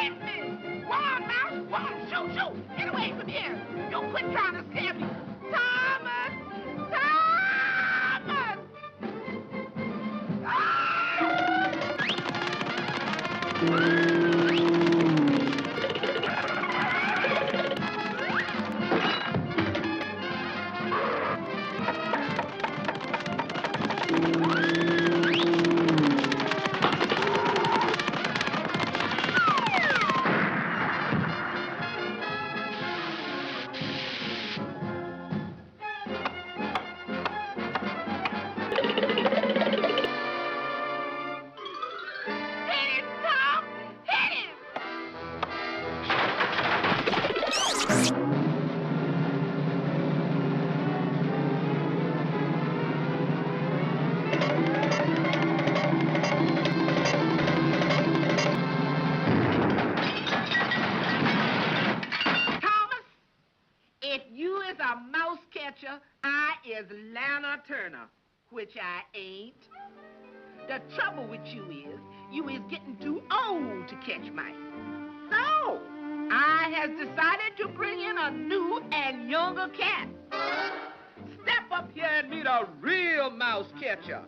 Get me! Go on, Mouse. Go on, shoot, shoot. Get away from here. Don't quit trying to scare me. Thomas! Thomas! I is Lana Turner, which I ain't. The trouble with you is getting too old to catch mice. So, I has decided to bring in a new and younger cat. Step up here and meet a real mouse catcher.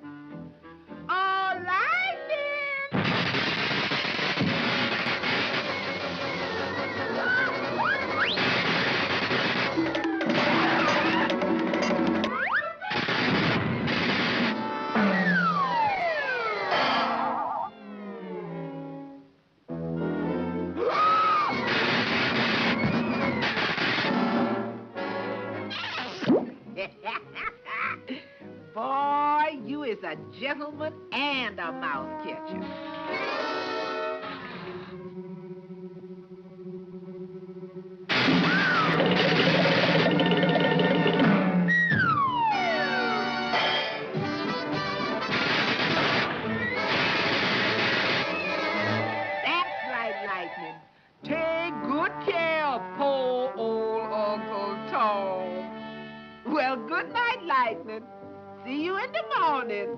All right, then. Boy, you is a gentleman and a mouse catcher. That's right, Lightning. Take good care of poor old Uncle Tom. Well, good night, Lightning. See you in the morning.